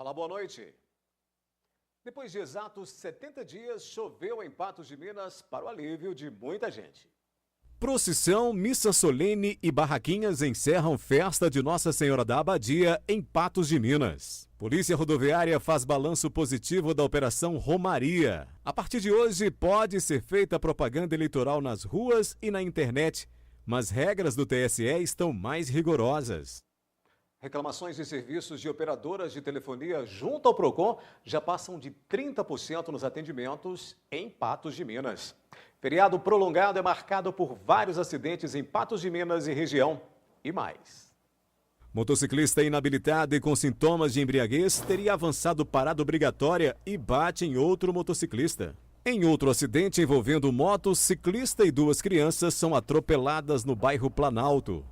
Olá, boa noite. Depois de exatos 70 dias, choveu em Patos de Minas para o alívio de muita gente. Procissão, missa solene e barraquinhas encerram festa de Nossa Senhora da Abadia em Patos de Minas. Polícia Rodoviária faz balanço positivo da Operação Romaria. A partir de hoje, pode ser feita propaganda eleitoral nas ruas e na internet, mas regras do TSE estão mais rigorosas. Reclamações de serviços de operadoras de telefonia junto ao PROCON já passam de 30% nos atendimentos em Patos de Minas. Feriado prolongado é marcado por vários acidentes em Patos de Minas e região e mais. Motociclista inabilitado e com sintomas de embriaguez teria avançado parada obrigatória e bate em outro motociclista. Em outro acidente envolvendo moto, ciclista e duas crianças são atropeladas no bairro Planalto.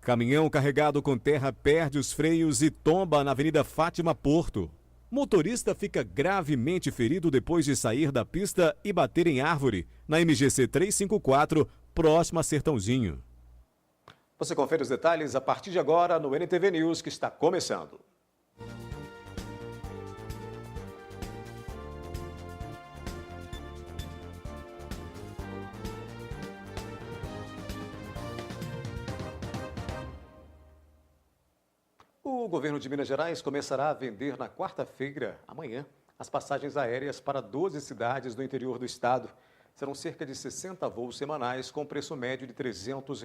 Caminhão carregado com terra perde os freios e tomba na Avenida Fátima Porto. Motorista fica gravemente ferido depois de sair da pista e bater em árvore, na MGC 354, próxima a Sertãozinho. Você confere os detalhes a partir de agora no NTV News, que está começando. O governo de Minas Gerais começará a vender na quarta-feira, amanhã, as passagens aéreas para 12 cidades do interior do estado. Serão cerca de 60 voos semanais com preço médio de R$ 300,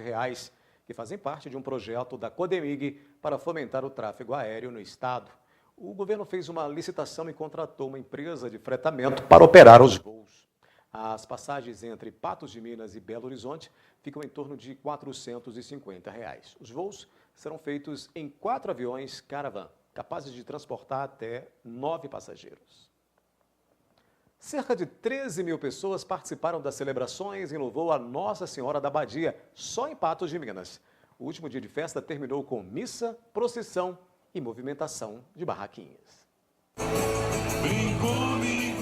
que fazem parte de um projeto da Codemig para fomentar o tráfego aéreo no estado. O governo fez uma licitação e contratou uma empresa de fretamento para operar os voos. As passagens entre Patos de Minas e Belo Horizonte ficam em torno de R$ 450. Os voos serão feitos em 4 aviões Caravan, capazes de transportar até 9 passageiros. Cerca de 13 mil pessoas participaram das celebrações em louvor a Nossa Senhora da Abadia, só em Patos de Minas. O último dia de festa terminou com missa, procissão e movimentação de barraquinhas.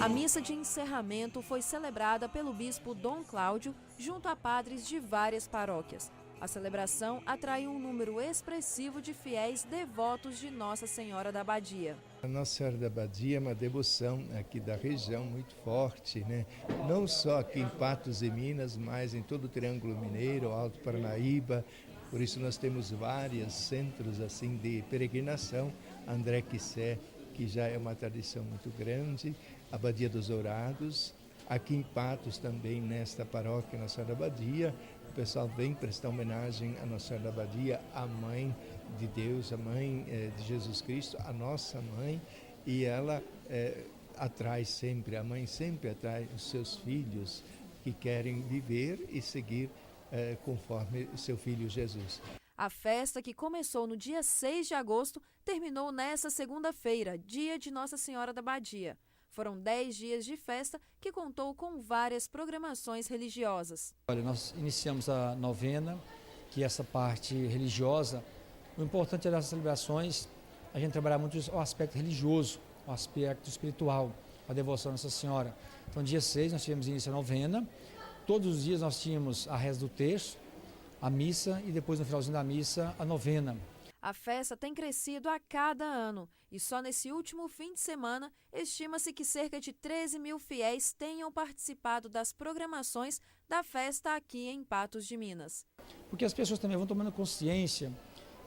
A missa de encerramento foi celebrada pelo bispo Dom Cláudio junto a padres de várias paróquias. A celebração atraiu um número expressivo de fiéis devotos de Nossa Senhora da Abadia. A Nossa Senhora da Abadia é uma devoção aqui da região muito forte, né? Não só aqui em Patos de Minas, mas em todo o Triângulo Mineiro, Alto Paranaíba. Por isso nós temos vários centros assim de peregrinação. André Quissé, que já é uma tradição muito grande, Abadia dos Dourados. Aqui em Patos também, nesta paróquia Nossa Senhora da Abadia, o pessoal vem prestar homenagem à Nossa Senhora da Abadia, a mãe de Deus, a mãe de Jesus Cristo, a nossa mãe, e ela a mãe sempre atrai os seus filhos que querem viver e seguir conforme seu filho Jesus. A festa, que começou no dia 6 de agosto, terminou nesta segunda-feira, dia de Nossa Senhora da Abadia. Foram 10 dias de festa que contou com várias programações religiosas. Olha, nós iniciamos a novena, que é essa parte religiosa. O importante das celebrações, a gente trabalhar muito o aspecto religioso, o aspecto espiritual, a devoção a Nossa Senhora. Então, dia 6 nós tivemos início a novena. Todos os dias nós tínhamos a reza do terço, a missa e depois no finalzinho da missa a novena. A festa tem crescido a cada ano e só nesse último fim de semana estima-se que cerca de 13 mil fiéis tenham participado das programações da festa aqui em Patos de Minas. Porque as pessoas também vão tomando consciência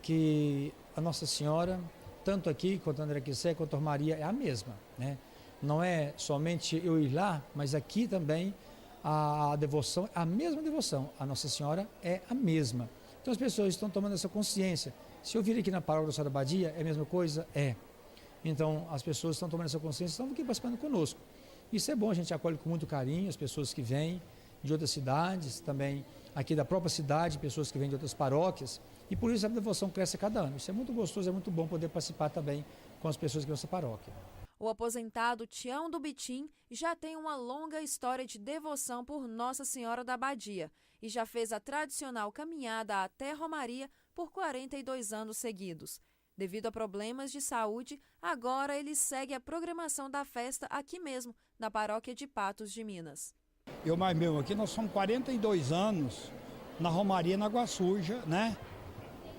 que a Nossa Senhora, tanto aqui quanto a André Quissé, quanto a Maria, é a mesma, né? Não é somente eu ir lá, mas aqui também a devoção, a mesma devoção, a Nossa Senhora é a mesma. Então as pessoas estão tomando essa consciência. Se eu vir aqui na paróquia da Senhora da Abadia, é a mesma coisa? É. Então as pessoas estão tomando essa consciência, estão aqui participando conosco. Isso é bom, a gente acolhe com muito carinho as pessoas que vêm de outras cidades, também aqui da própria cidade, pessoas que vêm de outras paróquias, e por isso a devoção cresce a cada ano. Isso é muito gostoso, é muito bom poder participar também com as pessoas da nossa paróquia. O aposentado Tião do Bitim já tem uma longa história de devoção por Nossa Senhora da Abadia e já fez a tradicional caminhada até Romaria por 42 anos seguidos. Devido a problemas de saúde, agora ele segue a programação da festa aqui mesmo, na paróquia de Patos de Minas. Eu mais meu aqui, nós somos 42 anos na Romaria, na Água Suja, né?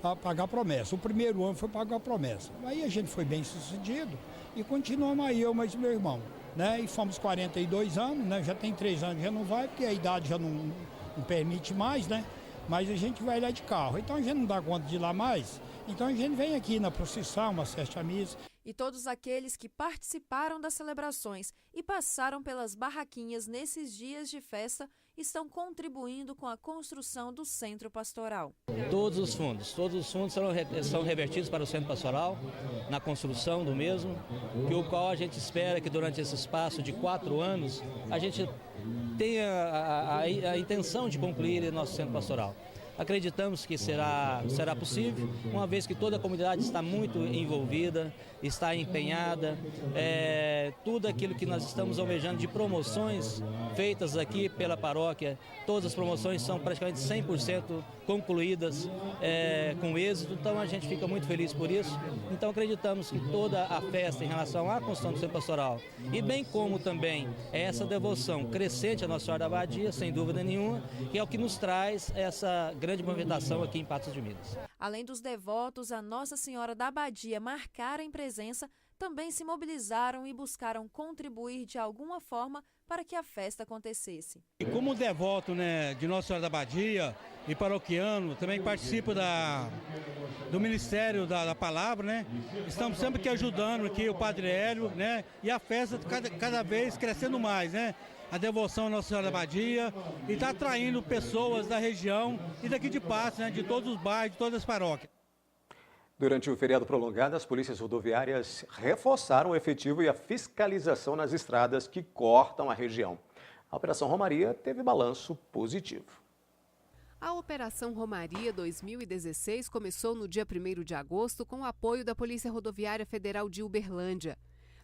Para pagar a promessa. O primeiro ano foi pagar a promessa. Aí a gente foi bem sucedido e continuamos aí, eu mais meu irmão, né? E fomos 42 anos, né? Já tem 3 anos, já não vai, porque a idade já não permite mais, né? Mas a gente vai lá de carro, então a gente não dá conta de ir lá mais, então a gente vem aqui na procissão, assiste a missa. E todos aqueles que participaram das celebrações e passaram pelas barraquinhas nesses dias de festa estão contribuindo com a construção do Centro Pastoral. Todos os fundos são revertidos para o Centro Pastoral, na construção do mesmo, que o qual a gente espera que durante esse espaço de 4 anos a gente tenha a intenção de concluir o nosso Centro Pastoral. Acreditamos que será possível, uma vez que toda a comunidade está muito envolvida, está empenhada. Tudo aquilo que nós estamos almejando de promoções feitas aqui pela paróquia, todas as promoções são praticamente 100% concluídas com êxito, então a gente fica muito feliz por isso. Então acreditamos que toda a festa em relação à construção do Centro Pastoral, e bem como também essa devoção crescente à Nossa Senhora da Abadia, sem dúvida nenhuma, que é o que nos traz essa grande movimentação aqui em Patos de Minas. Além dos devotos a Nossa Senhora da Abadia marcarem presença, também se mobilizaram e buscaram contribuir de alguma forma para que a festa acontecesse. E como devoto, né, de Nossa Senhora da Abadia e paroquiano, também participo do Ministério da Palavra, né? Estamos sempre aqui ajudando aqui o Padre Hélio, né? E a festa cada vez crescendo mais, né? A devoção à Nossa Senhora da Abadia, e está atraindo pessoas da região e daqui de Patos, né, de todos os bairros, de todas as paróquias. Durante o feriado prolongado, as polícias rodoviárias reforçaram o efetivo e a fiscalização nas estradas que cortam a região. A Operação Romaria teve balanço positivo. A Operação Romaria 2016 começou no dia 1º de agosto com o apoio da Polícia Rodoviária Federal de Uberlândia.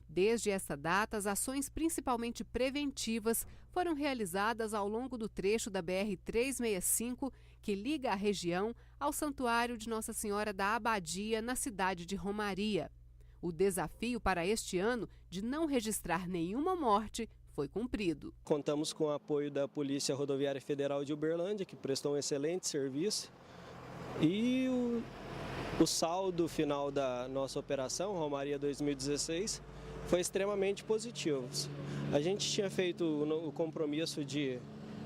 Desde essa data, as ações principalmente preventivas foram realizadas ao longo do trecho da BR-365, que liga a região ao Santuário de Nossa Senhora da Abadia, na cidade de Romaria. O desafio para este ano de não registrar nenhuma morte foi cumprido. Contamos com o apoio da Polícia Rodoviária Federal de Uberlândia, que prestou um excelente serviço, e o saldo final da nossa operação, Romaria 2016, foi extremamente positivo. A gente tinha feito o compromisso de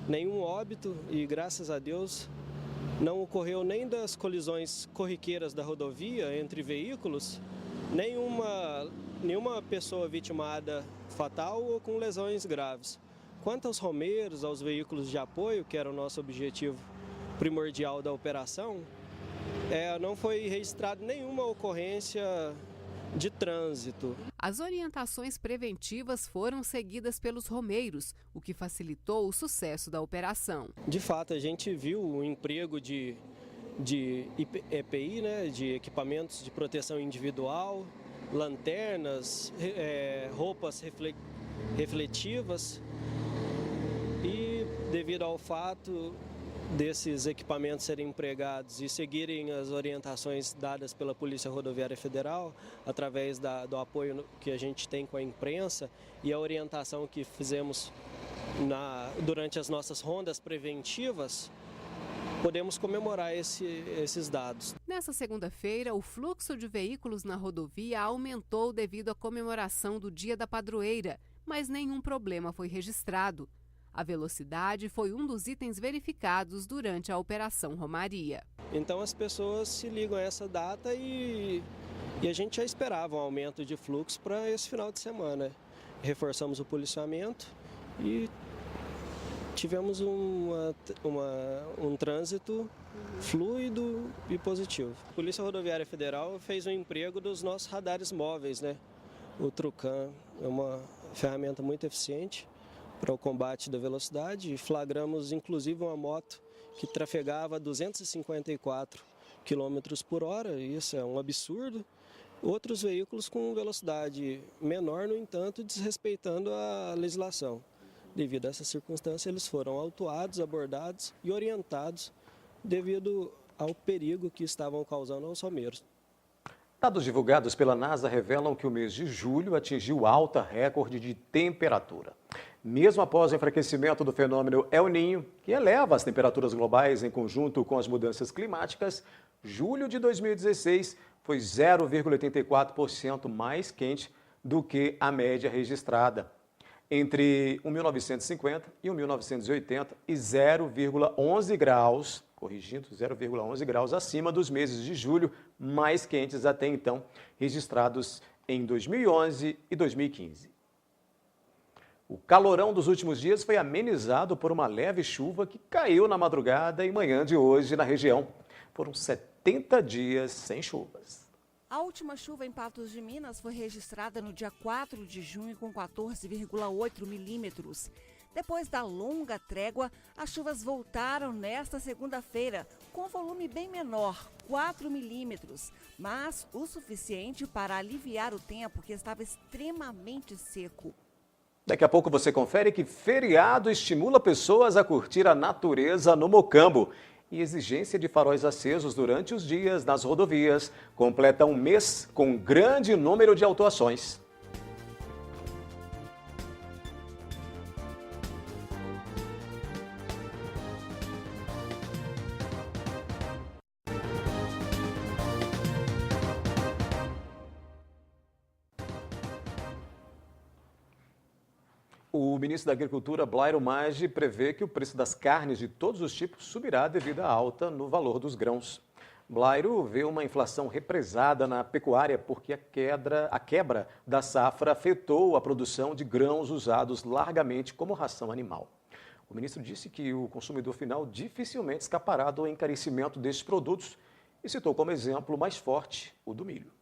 nenhum óbito e, graças a Deus, não ocorreu nem das colisões corriqueiras da rodovia entre veículos, nenhuma pessoa vitimada fatal ou com lesões graves. Quanto aos romeiros, aos veículos de apoio, que era o nosso objetivo primordial da operação, não foi registrada nenhuma ocorrência de trânsito. As orientações preventivas foram seguidas pelos romeiros, o que facilitou o sucesso da operação. De fato, a gente viu o emprego de EPI, né, de equipamentos de proteção individual, lanternas, roupas refletivas, e devido ao fato desses equipamentos serem empregados e seguirem as orientações dadas pela Polícia Rodoviária Federal, através do apoio que a gente tem com a imprensa e a orientação que fizemos durante as nossas rondas preventivas, podemos comemorar esses dados. Nessa segunda-feira, o fluxo de veículos na rodovia aumentou devido à comemoração do Dia da Padroeira, mas nenhum problema foi registrado. A velocidade foi um dos itens verificados durante a Operação Romaria. Então as pessoas se ligam a essa data e a gente já esperava um aumento de fluxo para esse final de semana. Reforçamos o policiamento e tivemos um trânsito fluido e positivo. A Polícia Rodoviária Federal fez o emprego dos nossos radares móveis, né? O Trucan é uma ferramenta muito eficiente para o combate da velocidade, e flagramos inclusive uma moto que trafegava a 254 km por hora, isso é um absurdo. Outros veículos com velocidade menor, no entanto, desrespeitando a legislação. Devido a essa circunstância, eles foram autuados, abordados e orientados devido ao perigo que estavam causando aos romeiros. Dados divulgados pela NASA revelam que o mês de julho atingiu alta recorde de temperatura. Mesmo após o enfraquecimento do fenômeno El Niño, que eleva as temperaturas globais em conjunto com as mudanças climáticas, julho de 2016 foi 0,84% mais quente do que a média registrada entre 1950 e 1980 e 0,11 graus, corrigindo, 0,11 graus acima dos meses de julho mais quentes até então, registrados em 2011 e 2015. O calorão dos últimos dias foi amenizado por uma leve chuva que caiu na madrugada e manhã de hoje na região. Foram 70 dias sem chuvas. A última chuva em Patos de Minas foi registrada no dia 4 de junho com 14,8 milímetros. Depois da longa trégua, as chuvas voltaram nesta segunda-feira, com volume bem menor, 4 milímetros, mas o suficiente para aliviar o tempo que estava extremamente seco. Daqui a pouco você confere que feriado estimula pessoas a curtir a natureza no Mocambo. E exigência de faróis acesos durante os dias nas rodovias completa um mês com grande número de autuações. O ministro da Agricultura, Blairo Maggi, prevê que o preço das carnes de todos os tipos subirá devido à alta no valor dos grãos. Blairo vê uma inflação represada na pecuária porque a quebra da safra afetou a produção de grãos usados largamente como ração animal. O ministro disse que o consumidor final dificilmente escapará do encarecimento destes produtos e citou como exemplo mais forte o do milho.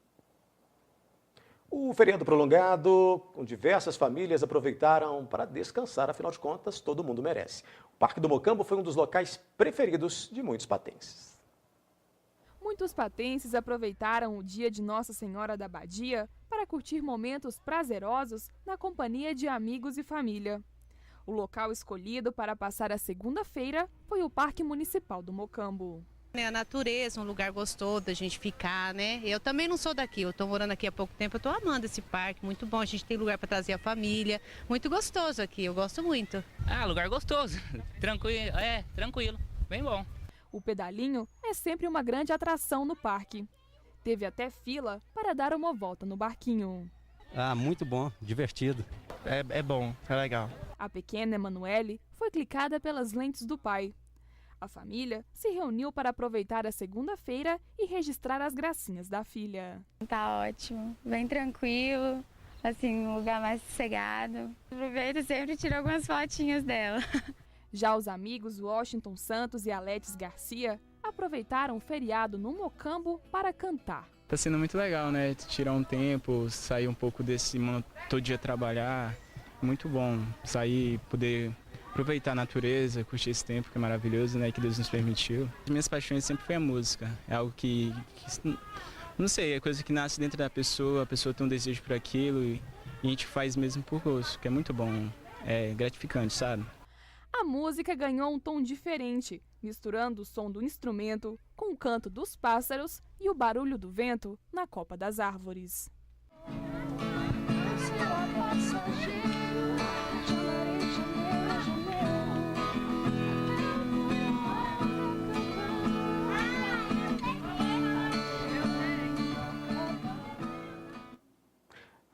O feriado prolongado, com diversas famílias aproveitaram para descansar, afinal de contas, todo mundo merece. O Parque do Mocambo foi um dos locais preferidos de muitos patenses. Muitos patenses aproveitaram o dia de Nossa Senhora da Badia para curtir momentos prazerosos na companhia de amigos e família. O local escolhido para passar a segunda-feira foi o Parque Municipal do Mocambo. A natureza, um lugar gostoso da gente ficar, né? Eu também não sou daqui, eu estou morando aqui há pouco tempo, eu estou amando esse parque, muito bom, a gente tem lugar para trazer a família, muito gostoso aqui, eu gosto muito. Lugar gostoso, tranquilo, bem bom. O pedalinho é sempre uma grande atração no parque. Teve até fila para dar uma volta no barquinho. Muito bom, divertido. É bom, é legal. A pequena Emanuele foi clicada pelas lentes do pai. A família se reuniu para aproveitar a segunda-feira e registrar as gracinhas da filha. Tá ótimo, bem tranquilo, assim, um lugar mais sossegado. Aproveito sempre e tiro algumas fotinhas dela. Já os amigos Washington Santos e Aletes Garcia aproveitaram o feriado no Mocambo para cantar. Tá sendo muito legal, né? Tirar um tempo, sair um pouco desse todo dia trabalhar. Muito bom sair, poder aproveitar a natureza, curtir esse tempo que é maravilhoso, né, que Deus nos permitiu. As minhas paixões sempre foi a música, é algo que não sei, é coisa que nasce dentro da pessoa, a pessoa tem um desejo por aquilo e a gente faz mesmo por gosto, que é muito bom, é gratificante, sabe? A música ganhou um tom diferente, misturando o som do instrumento com o canto dos pássaros e o barulho do vento na copa das árvores.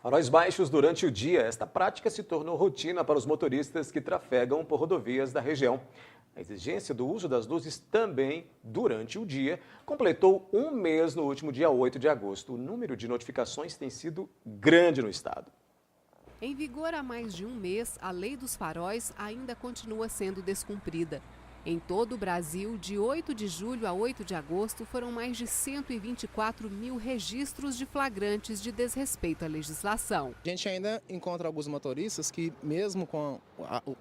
Faróis baixos durante o dia. Esta prática se tornou rotina para os motoristas que trafegam por rodovias da região. A exigência do uso das luzes também durante o dia completou um mês no último dia 8 de agosto. O número de notificações tem sido grande no estado. Em vigor há mais de um mês, a Lei dos Faróis ainda continua sendo descumprida. Em todo o Brasil, de 8 de julho a 8 de agosto, foram mais de 124 mil registros de flagrantes de desrespeito à legislação. A gente ainda encontra alguns motoristas que, mesmo com o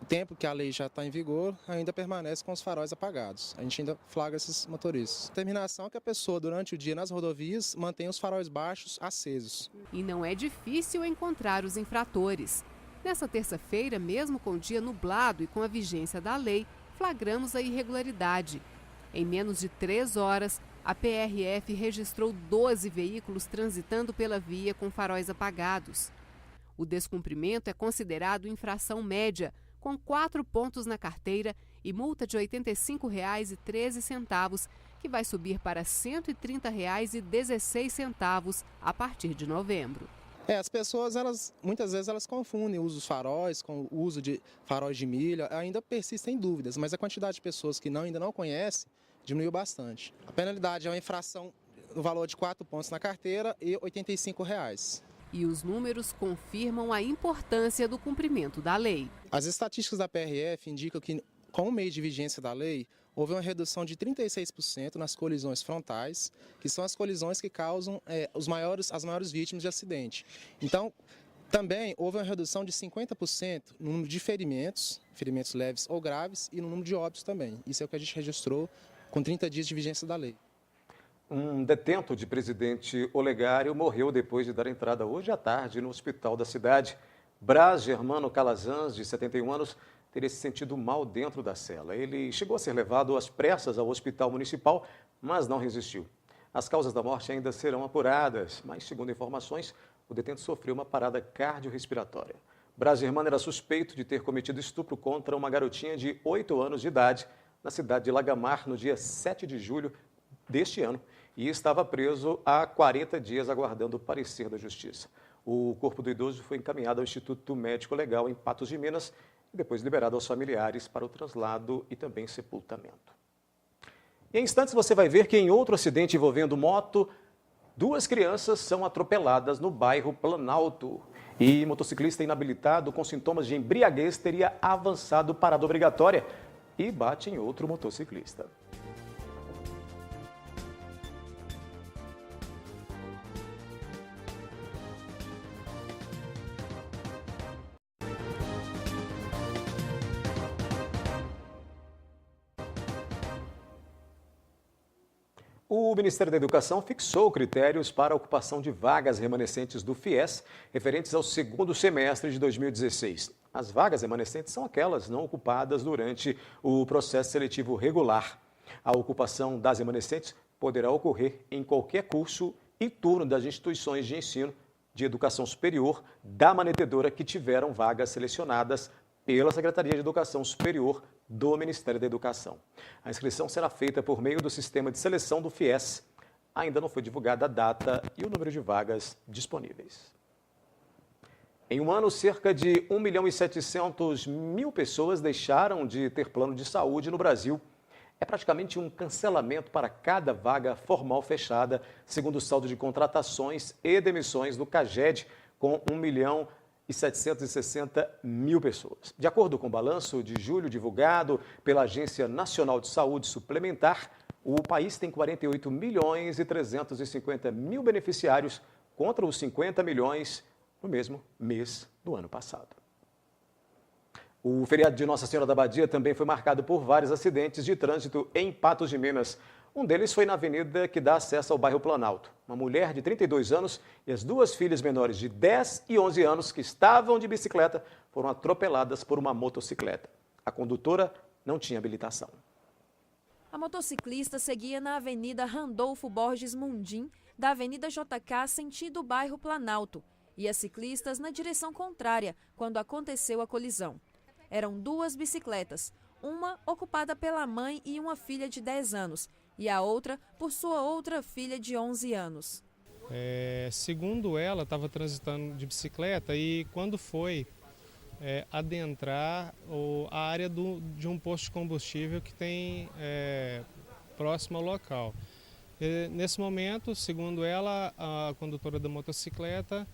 tempo que a lei já está em vigor, ainda permanece com os faróis apagados. A gente ainda flagra esses motoristas. A determinação é que a pessoa, durante o dia nas rodovias, mantenha os faróis baixos acesos. E não é difícil encontrar os infratores. Nessa terça-feira, mesmo com o dia nublado e com a vigência da lei, flagramos a irregularidade. Em menos de 3 horas, a PRF registrou 12 veículos transitando pela via com faróis apagados. O descumprimento é considerado infração média, com 4 pontos na carteira e multa de R$ 85,13, que vai subir para R$ 130,16 a partir de novembro. As pessoas, muitas vezes elas confundem o uso dos faróis com o uso de faróis de milha. Ainda persistem dúvidas, mas a quantidade de pessoas que ainda não conhecem diminuiu bastante. A penalidade é uma infração no valor de 4 pontos na carteira e R$ 85. E os números confirmam a importância do cumprimento da lei. As estatísticas da PRF indicam que, com o mês de vigência da lei, houve uma redução de 36% nas colisões frontais, que são as colisões que causam as maiores vítimas de acidente. Então, também houve uma redução de 50% no número de ferimentos leves ou graves, e no número de óbitos também. Isso é o que a gente registrou com 30 dias de vigência da lei. Um detento de Presidente Olegário morreu depois de dar entrada hoje à tarde no hospital da cidade. Braz Germano Calazans, de 71 anos, teria se sentido mal dentro da cela. Ele chegou a ser levado às pressas ao hospital municipal, mas não resistiu. As causas da morte ainda serão apuradas, mas, segundo informações, o detento sofreu uma parada cardiorrespiratória. Braz Germano era suspeito de ter cometido estupro contra uma garotinha de 8 anos de idade na cidade de Lagamar no dia 7 de julho deste ano e estava preso há 40 dias aguardando o parecer da Justiça. O corpo do idoso foi encaminhado ao Instituto Médico Legal em Patos de Minas e depois liberado aos familiares para o traslado e também sepultamento. E em instantes você vai ver que em outro acidente envolvendo moto, 2 crianças são atropeladas no bairro Planalto. E motociclista inabilitado com sintomas de embriaguez teria avançado parada obrigatória e bate em outro motociclista. O Ministério da Educação fixou critérios para a ocupação de vagas remanescentes do FIES referentes ao segundo semestre de 2016. As vagas remanescentes são aquelas não ocupadas durante o processo seletivo regular. A ocupação das remanescentes poderá ocorrer em qualquer curso e turno das instituições de ensino de educação superior da manetedora que tiveram vagas selecionadas pela Secretaria de Educação Superior do Ministério da Educação. A inscrição será feita por meio do sistema de seleção do FIES. Ainda não foi divulgada a data e o número de vagas disponíveis. Em um ano, cerca de 1.700.000 pessoas deixaram de ter plano de saúde no Brasil. É praticamente um cancelamento para cada vaga formal fechada, segundo o saldo de contratações e demissões do CAGED, com 1.760.000 pessoas. De acordo com o balanço de julho divulgado pela Agência Nacional de Saúde Suplementar, o país tem 48.350.000 beneficiários contra os 50 milhões no mesmo mês do ano passado. O feriado de Nossa Senhora da Badia também foi marcado por vários acidentes de trânsito em Patos de Minas. Um deles foi na avenida que dá acesso ao bairro Planalto. Uma mulher de 32 anos e as 2 filhas menores de 10 e 11 anos que estavam de bicicleta foram atropeladas por uma motocicleta. A condutora não tinha habilitação. A motociclista seguia na Avenida Randolfo Borges Mundim, da Avenida JK, sentido bairro Planalto, e as ciclistas na direção contrária, quando aconteceu a colisão. Eram 2 bicicletas, uma ocupada pela mãe e uma filha de 10 anos, e a outra por sua outra filha de 11 anos. Segundo ela, estava transitando de bicicleta e quando foi adentrar a área de um posto de combustível que tem próximo ao local. Nesse momento, segundo ela, a condutora da motocicleta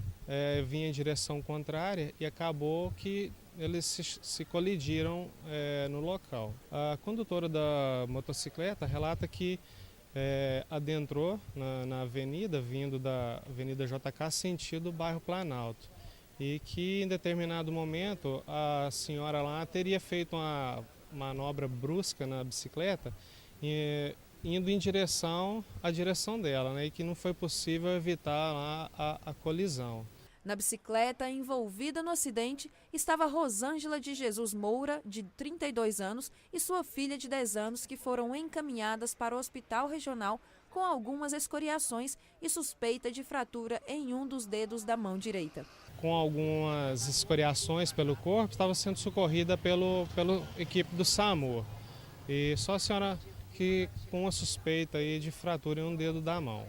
vinha em direção contrária e acabou que eles se colidiram no local. A condutora da motocicleta relata que adentrou na avenida, vindo da Avenida JK, sentido bairro Planalto, e que em determinado momento a senhora lá teria feito uma manobra brusca na bicicleta, indo em direção à direção dela, né, e que não foi possível evitar lá a colisão. Na bicicleta envolvida no acidente estava Rosângela de Jesus Moura, de 32 anos, e sua filha de 10 anos, que foram encaminhadas para o hospital regional com algumas escoriações e suspeita de fratura em um dos dedos da mão direita. Com algumas escoriações pelo corpo, estava sendo socorrida pela equipe do SAMU. E só a senhora que com uma suspeita aí de fratura em um dedo da mão.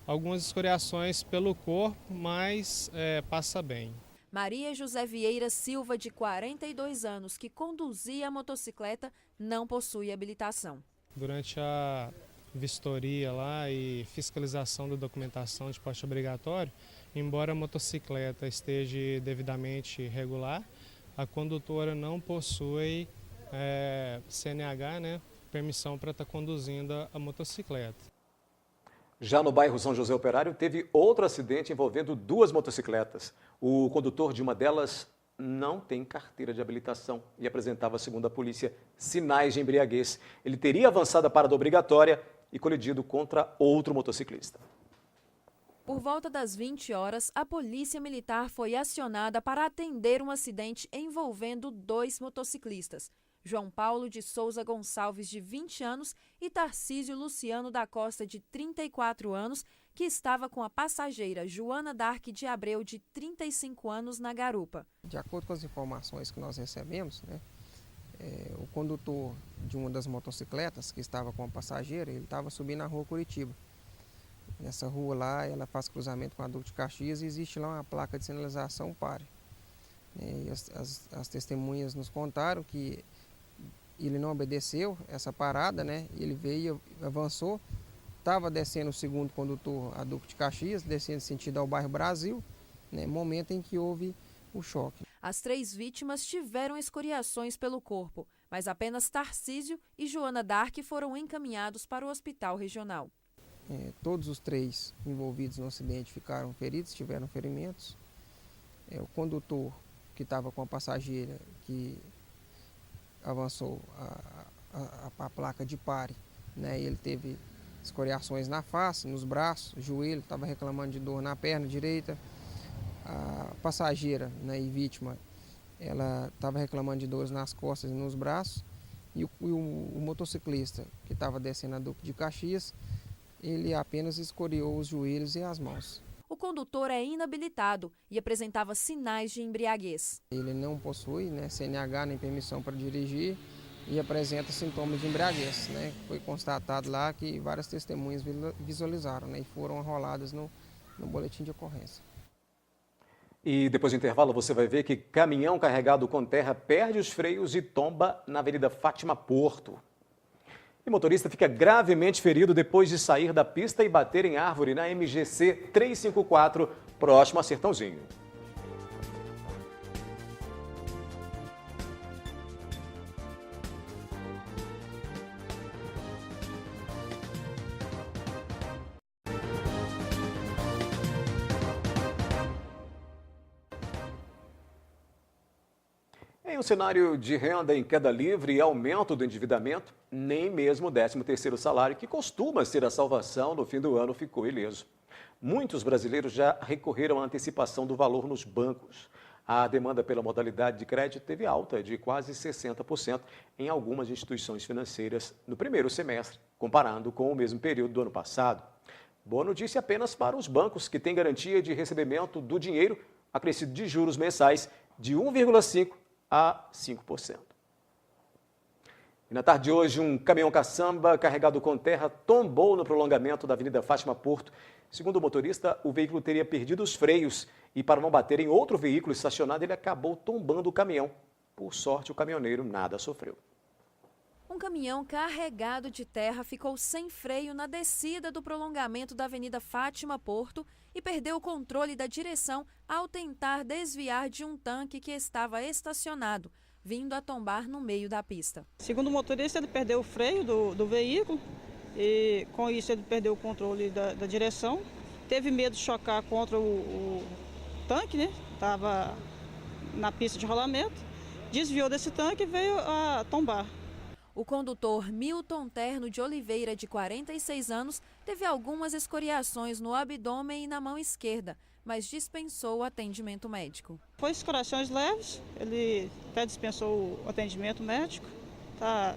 algumas escoriações pelo corpo, mas passa bem. Maria José Vieira Silva, de 42 anos, que conduzia a motocicleta, não possui habilitação. Durante a vistoria lá e fiscalização da documentação de porte obrigatório, embora a motocicleta esteja devidamente regular, a condutora não possui CNH, né, permissão para estar conduzindo a motocicleta. Já no bairro São José Operário, teve outro acidente envolvendo duas motocicletas. O condutor de uma delas não tem carteira de habilitação e apresentava, segundo a polícia, sinais de embriaguez. Ele teria avançado a parada obrigatória e colidido contra outro motociclista. Por volta das 20 horas, a polícia militar foi acionada para atender um acidente envolvendo dois motociclistas. João Paulo de Souza Gonçalves, de 20 anos, e Tarcísio Luciano da Costa, de 34 anos, que estava com a passageira Joana Dark de Abreu, de 35 anos, na garupa. De acordo com as informações que nós recebemos, né, o condutor de uma das motocicletas, que estava com a passageira, ele estava subindo na rua Curitiba. Nessa rua lá, ela faz cruzamento com a Duque de Caxias e existe lá uma placa de sinalização pare. E as testemunhas nos contaram que ele não obedeceu essa parada, né? Ele veio, avançou, estava descendo o segundo condutor, a Duque de Caxias, descendo sentido ao bairro Brasil, né? Momento em que houve o choque. As três vítimas tiveram escoriações pelo corpo, mas apenas Tarcísio e Joana Dark foram encaminhados para o hospital regional. Todos os três envolvidos no acidente ficaram feridos, tiveram ferimentos. O condutor que estava com a passageira, que avançou a placa de pare, né? Ele teve escoriações na face, nos braços, joelho, estava reclamando de dor na perna direita. A passageira, né, e vítima, ela estava reclamando de dores nas costas e nos braços. E o motociclista que estava descendo a Duque de Caxias, ele apenas escoriou os joelhos e as mãos. O condutor é inabilitado e apresentava sinais de embriaguez. Ele não possui, né, CNH nem permissão para dirigir e apresenta sintomas de embriaguez, né? Foi constatado lá que várias testemunhas visualizaram, né, e foram arroladas no boletim de ocorrência. E depois do intervalo você vai ver que caminhão carregado com terra perde os freios e tomba na Avenida Fátima Porto. E motorista fica gravemente ferido depois de sair da pista e bater em árvore na MGC 354, próximo a Sertãozinho. Em um cenário de renda em queda livre e aumento do endividamento, nem mesmo o 13º salário, que costuma ser a salvação no fim do ano, ficou ileso. Muitos brasileiros já recorreram à antecipação do valor nos bancos. A demanda pela modalidade de crédito teve alta de quase 60% em algumas instituições financeiras no primeiro semestre, comparando com o mesmo período do ano passado. Boa notícia apenas para os bancos, que têm garantia de recebimento do dinheiro acrescido de juros mensais de 1,5% a 5%. E na tarde de hoje, um caminhão caçamba carregado com terra tombou no prolongamento da Avenida Fátima Porto. Segundo o motorista, o veículo teria perdido os freios e, para não bater em outro veículo estacionado, ele acabou tombando o caminhão. Por sorte, o caminhoneiro nada sofreu. Um caminhão carregado de terra ficou sem freio na descida do prolongamento da Avenida Fátima Porto e perdeu o controle da direção ao tentar desviar de um tanque que estava estacionado, vindo a tombar no meio da pista. Segundo o motorista, ele perdeu o freio do veículo e, com isso, ele perdeu o controle da direção. Teve medo de chocar contra o tanque, né? Estava na pista de rolamento, desviou desse tanque e veio a tombar. O condutor Milton Terno de Oliveira, de 46 anos, teve algumas escoriações no abdômen e na mão esquerda, mas dispensou o atendimento médico. Foi escoriações leves, ele até dispensou o atendimento médico, está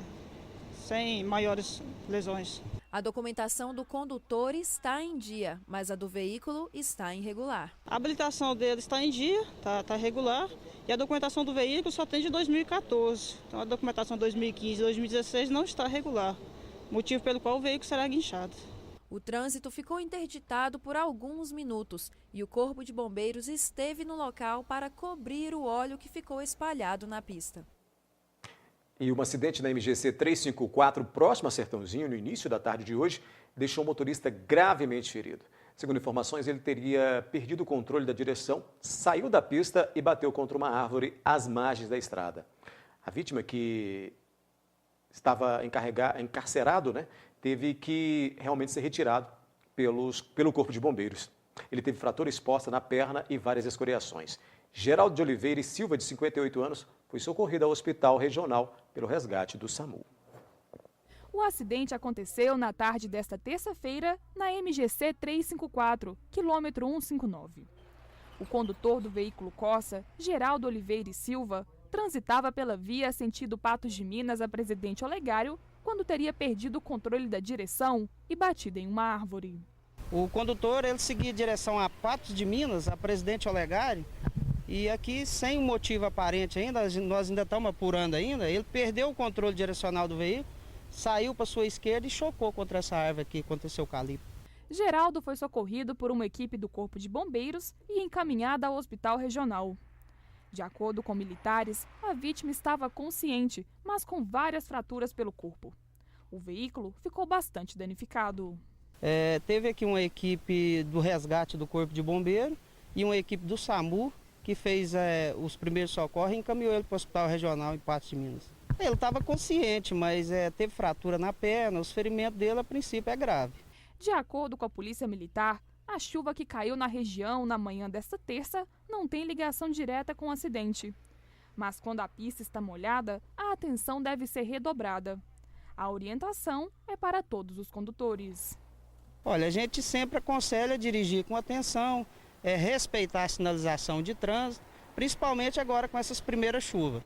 sem maiores lesões. A documentação do condutor está em dia, mas a do veículo está irregular. A habilitação dele está em dia, está regular, e a documentação do veículo só tem de 2014. Então a documentação de 2015 e 2016 não está regular, motivo pelo qual o veículo será guinchado. O trânsito ficou interditado por alguns minutos e o Corpo de Bombeiros esteve no local para cobrir o óleo que ficou espalhado na pista. E um acidente na MGC 354, próximo a Sertãozinho, no início da tarde de hoje, deixou o motorista gravemente ferido. Segundo informações, ele teria perdido o controle da direção, saiu da pista e bateu contra uma árvore às margens da estrada. A vítima, que estava encarcerado, teve que realmente ser retirado pelo Corpo de Bombeiros. Ele teve fratura exposta na perna e várias escoriações. Geraldo de Oliveira e Silva, de 58 anos, foi socorrido ao Hospital Regional pelo resgate do SAMU. O acidente aconteceu na tarde desta terça-feira na MGC 354, quilômetro 159. O condutor do veículo Corsa, Geraldo Oliveira e Silva, transitava pela via sentido Patos de Minas a Presidente Olegário quando teria perdido o controle da direção e batido em uma árvore. O condutor ele seguia direção a Patos de Minas, a Presidente Olegário, e aqui sem um motivo aparente ainda, nós ainda estamos apurando ainda, ele perdeu o controle direcional do veículo, saiu para sua esquerda e chocou contra essa árvore aqui, contra esse eucalipto. Geraldo foi socorrido por uma equipe do Corpo de Bombeiros e encaminhado ao Hospital Regional. De acordo com militares, a vítima estava consciente, mas com várias fraturas pelo corpo. O veículo ficou bastante danificado. Teve aqui uma equipe do resgate do Corpo de Bombeiro e uma equipe do SAMU que fez os primeiros socorros e encaminhou ele para o Hospital Regional em Patos de Minas. Ele estava consciente, mas teve fratura na perna, os ferimentos dele a princípio é grave. De acordo com a Polícia Militar, a chuva que caiu na região na manhã desta terça não tem ligação direta com o acidente. Mas quando a pista está molhada, a atenção deve ser redobrada. A orientação é para todos os condutores. Olha, a gente sempre aconselha dirigir com atenção, respeitar a sinalização de trânsito, principalmente agora com essas primeiras chuvas.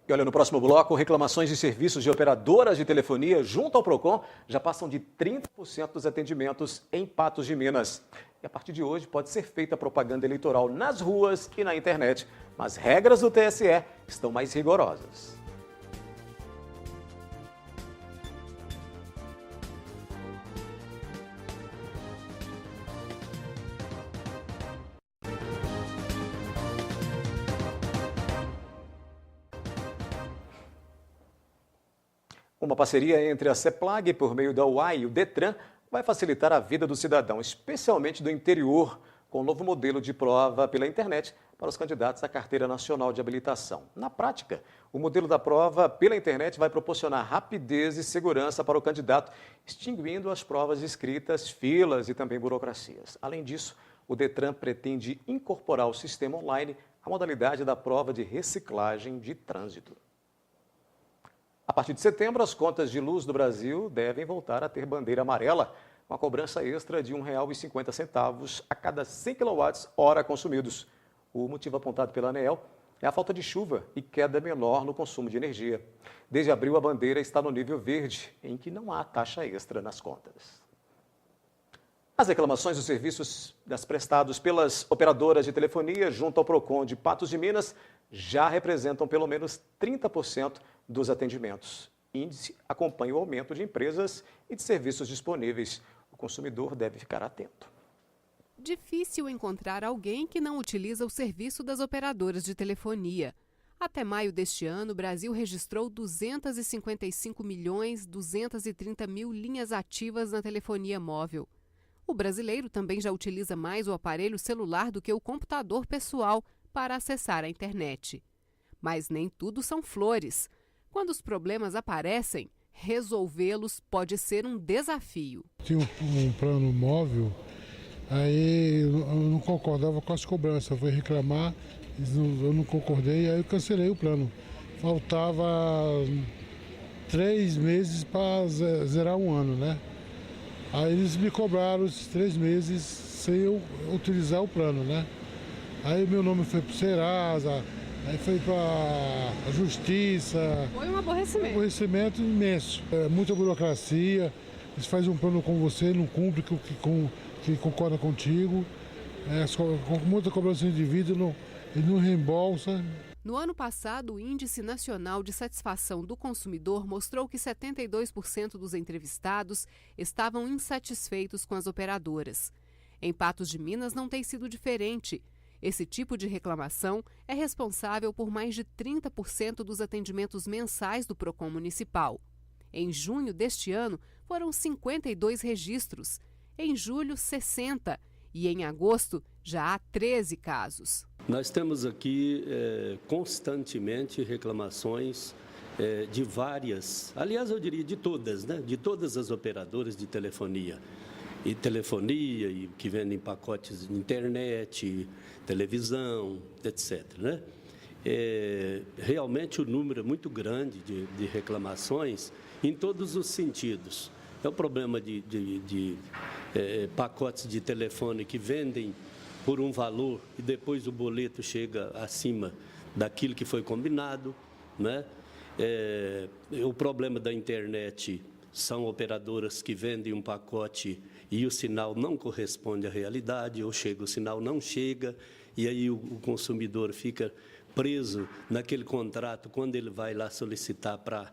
E olha, no próximo bloco, reclamações de serviços de operadoras de telefonia junto ao PROCON já passam de 30% dos atendimentos em Patos de Minas. E a partir de hoje pode ser feita propaganda eleitoral nas ruas e na internet, mas regras do TSE estão mais rigorosas. Uma parceria entre a CEPLAG, por meio da UAI e o DETRAN, vai facilitar a vida do cidadão, especialmente do interior, com o novo modelo de prova pela internet para os candidatos à Carteira Nacional de Habilitação. Na prática, o modelo da prova pela internet vai proporcionar rapidez e segurança para o candidato, extinguindo as provas escritas, filas e também burocracias. Além disso, o DETRAN pretende incorporar ao sistema online a modalidade da prova de reciclagem de trânsito. A partir de setembro, as contas de luz do Brasil devem voltar a ter bandeira amarela, com a cobrança extra de R$ 1,50 a cada 100 kWh consumidos. O motivo apontado pela ANEEL é a falta de chuva e queda menor no consumo de energia. Desde abril, a bandeira está no nível verde, em que não há taxa extra nas contas. As reclamações dos serviços prestados pelas operadoras de telefonia junto ao PROCON de Patos de Minas já representam pelo menos 30% dos atendimentos. O índice acompanha o aumento de empresas e de serviços disponíveis. O consumidor deve ficar atento. Difícil encontrar alguém que não utiliza o serviço das operadoras de telefonia. Até maio deste ano, o Brasil registrou 255.230.000 linhas ativas na telefonia móvel. O brasileiro também já utiliza mais o aparelho celular do que o computador pessoal para acessar a internet. Mas nem tudo são flores. Quando os problemas aparecem, resolvê-los pode ser um desafio. Tinha um plano móvel, aí eu não concordava com as cobranças. Eu fui reclamar, eu não concordei, aí eu cancelei o plano. Faltava 3 meses para zerar um ano, né? Aí eles me cobraram os 3 meses sem eu utilizar o plano, né? Aí meu nome foi para o Serasa, aí foi para a Justiça. Foi um aborrecimento. Um aborrecimento imenso. Muita burocracia, eles fazem um plano com você, não cumpre que concorda contigo. Com muita cobrança de vida, ele não reembolsa. No ano passado, o Índice Nacional de Satisfação do Consumidor mostrou que 72% dos entrevistados estavam insatisfeitos com as operadoras. Em Patos de Minas não tem sido diferente. Esse tipo de reclamação é responsável por mais de 30% dos atendimentos mensais do PROCON municipal. Em junho deste ano, foram 52 registros. Em julho, 60. E em agosto, já há 13 casos. Nós temos aqui constantemente reclamações de várias, aliás, eu diria de todas, né? De todas as operadoras de telefonia. E que vendem pacotes de internet, televisão, etc. Né? Realmente o número é muito grande de reclamações em todos os sentidos. É o problema de pacotes de telefone que vendem por um valor e depois o boleto chega acima daquilo que foi combinado, né? O problema da internet são operadoras que vendem um pacote e o sinal não corresponde à realidade, ou o sinal não chega, e aí o consumidor fica preso naquele contrato quando ele vai lá solicitar para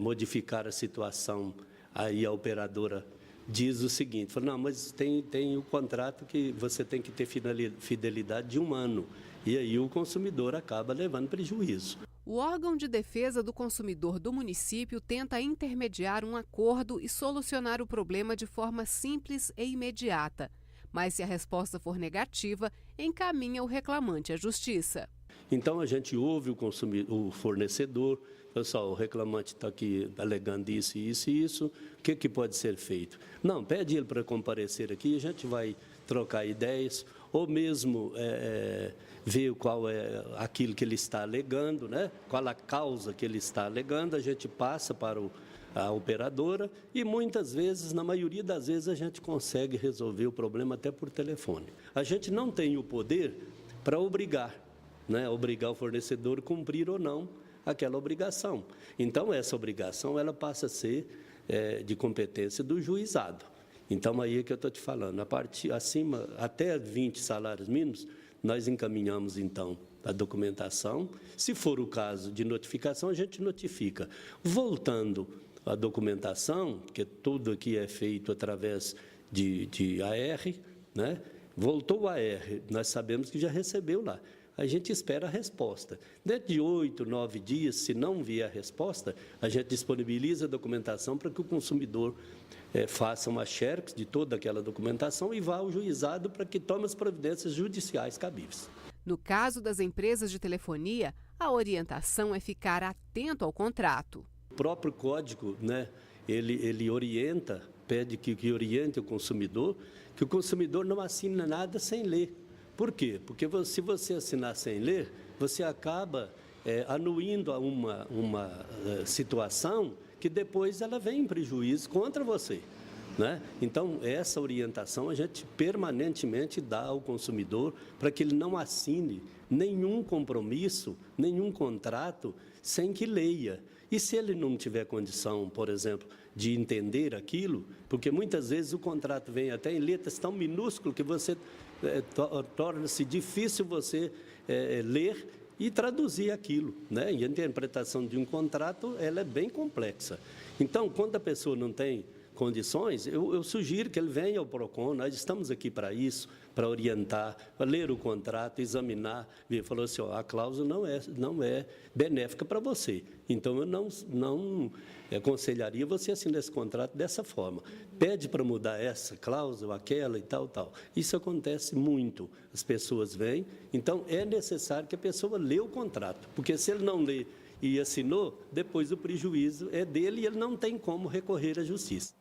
modificar a situação. Aí a operadora diz o seguinte, fala, não, mas tem o contrato que você tem que ter fidelidade de 1 ano. E aí o consumidor acaba levando prejuízo. O órgão de defesa do consumidor do município tenta intermediar um acordo e solucionar o problema de forma simples e imediata. Mas se a resposta for negativa, encaminha o reclamante à justiça. Então a gente ouve o fornecedor, pessoal, o reclamante está aqui alegando isso, isso e isso, o que pode ser feito? Não, pede ele para comparecer aqui, a gente vai trocar ideias, ou mesmo ver qual é aquilo que ele está alegando, né? Qual a causa que ele está alegando, a gente passa para a operadora e muitas vezes, na maioria das vezes, a gente consegue resolver o problema até por telefone. A gente não tem o poder para obrigar, né? Obrigar o fornecedor a cumprir ou não aquela obrigação. Então, essa obrigação ela passa a ser de competência do juizado. Então, aí é que eu estou te falando, acima, até 20 salários mínimos, nós encaminhamos, então, a documentação. Se for o caso de notificação, a gente notifica. Voltando à documentação, que tudo aqui é feito através de AR, né? Voltou o AR, nós sabemos que já recebeu lá. A gente espera a resposta. Dentro de 8, 9 dias, se não vier a resposta, a gente disponibiliza a documentação para que o consumidor faça uma xerox de toda aquela documentação e vá ao juizado para que tome as providências judiciais cabíveis. No caso das empresas de telefonia, a orientação é ficar atento ao contrato. O próprio código, né, ele orienta, pede que oriente o consumidor, que o consumidor não assine nada sem ler. Por quê? Porque se você assinar sem ler, você acaba anuindo a uma situação que depois ela vem em prejuízo contra você, né? Então, essa orientação a gente permanentemente dá ao consumidor para que ele não assine nenhum compromisso, nenhum contrato sem que leia. E se ele não tiver condição, por exemplo, de entender aquilo, porque muitas vezes o contrato vem até em letras tão minúsculas que você torna-se difícil você ler e traduzir aquilo, né? E a interpretação de um contrato ela é bem complexa. Então, quando a pessoa não tem condições, eu sugiro que ele venha ao PROCON, nós estamos aqui para isso, para orientar, para ler o contrato, examinar, ver, falou assim, ó, a cláusula não é benéfica para você, então eu não aconselharia você assinar esse contrato dessa forma. Pede para mudar essa cláusula, aquela e tal. Isso acontece muito, as pessoas vêm, então é necessário que a pessoa lê o contrato, porque se ele não lê e assinou, depois o prejuízo é dele e ele não tem como recorrer à justiça.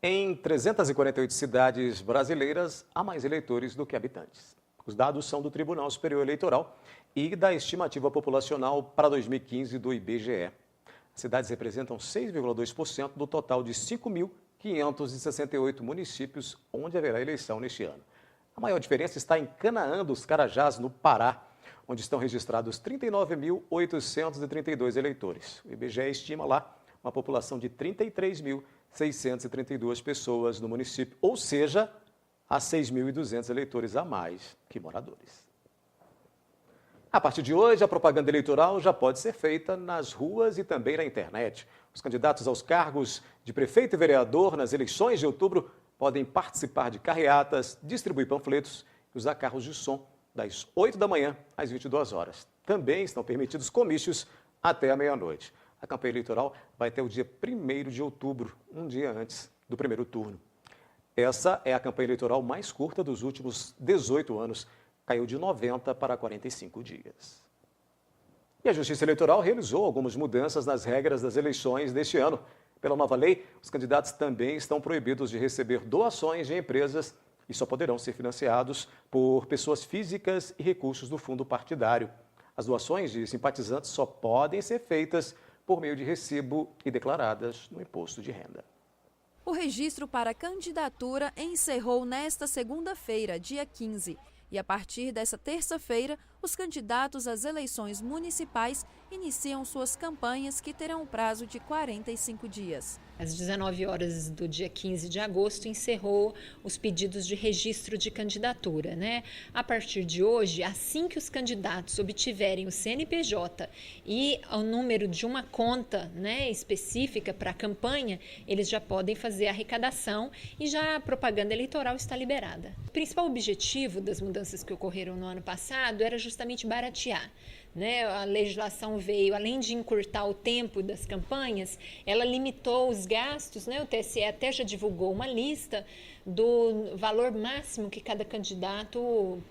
Em 348 cidades brasileiras, há mais eleitores do que habitantes. Os dados são do Tribunal Superior Eleitoral e da estimativa populacional para 2015 do IBGE. As cidades representam 6,2% do total de 5.568 municípios onde haverá eleição neste ano. A maior diferença está em Canaã dos Carajás, no Pará, onde estão registrados 39.832 eleitores. O IBGE estima lá uma população de 33.632 pessoas no município, ou seja, há 6.200 eleitores a mais que moradores. A partir de hoje, a propaganda eleitoral já pode ser feita nas ruas e também na internet. Os candidatos aos cargos de prefeito e vereador nas eleições de outubro podem participar de carreatas, distribuir panfletos e usar carros de som das 8 da manhã às 22 horas. Também estão permitidos comícios até a meia-noite. A campanha eleitoral vai até o dia 1º de outubro, um dia antes do primeiro turno. Essa é a campanha eleitoral mais curta dos últimos 18 anos. Caiu de 90 para 45 dias. E a Justiça Eleitoral realizou algumas mudanças nas regras das eleições deste ano. Pela nova lei, os candidatos também estão proibidos de receber doações de empresas e só poderão ser financiados por pessoas físicas e recursos do fundo partidário. As doações de simpatizantes só podem ser feitas por meio de recibo e declaradas no imposto de renda. O registro para candidatura encerrou nesta segunda-feira, dia 15. E a partir dessa terça-feira, os candidatos às eleições municipais iniciam suas campanhas que terão um prazo de 45 dias. Às 19 horas do dia 15 de agosto, encerrou os pedidos de registro de candidatura, né? A partir de hoje, assim que os candidatos obtiverem o CNPJ e o número de uma conta, né, específica para a campanha, eles já podem fazer a arrecadação e já a propaganda eleitoral está liberada. O principal objetivo das mudanças que ocorreram no ano passado era justamente baratear. Né? A legislação veio, além de encurtar o tempo das campanhas, ela limitou os gastos, né? O TSE até já divulgou uma lista do valor máximo que cada candidato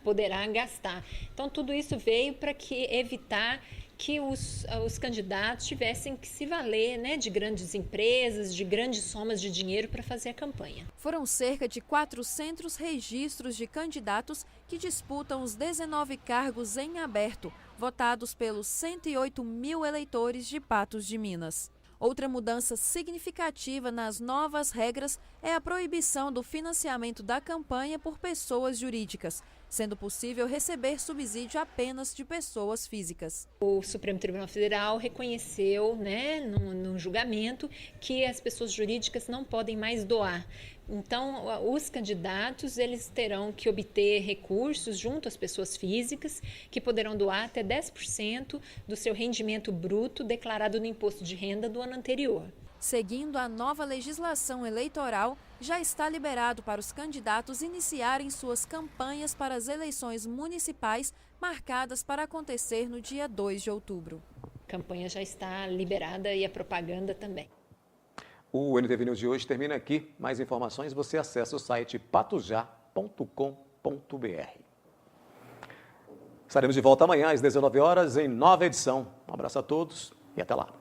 poderá gastar. Então, tudo isso veio para evitar que os candidatos tivessem que se valer, né, de grandes empresas, de grandes somas de dinheiro para fazer a campanha. Foram cerca de 400 registros de candidatos que disputam os 19 cargos em aberto, votados pelos 108 mil eleitores de Patos de Minas. Outra mudança significativa nas novas regras é a proibição do financiamento da campanha por pessoas jurídicas, sendo possível receber subsídio apenas de pessoas físicas. O Supremo Tribunal Federal reconheceu, né, no julgamento, que as pessoas jurídicas não podem mais doar. Então, os candidatos eles terão que obter recursos junto às pessoas físicas, que poderão doar até 10% do seu rendimento bruto declarado no imposto de renda do ano anterior. Seguindo a nova legislação eleitoral, já está liberado para os candidatos iniciarem suas campanhas para as eleições municipais marcadas para acontecer no dia 2 de outubro. A campanha já está liberada e a propaganda também. O NTV News de hoje termina aqui. Mais informações você acessa o site patujá.com.br. Estaremos de volta amanhã às 19 horas em nova edição. Um abraço a todos e até lá.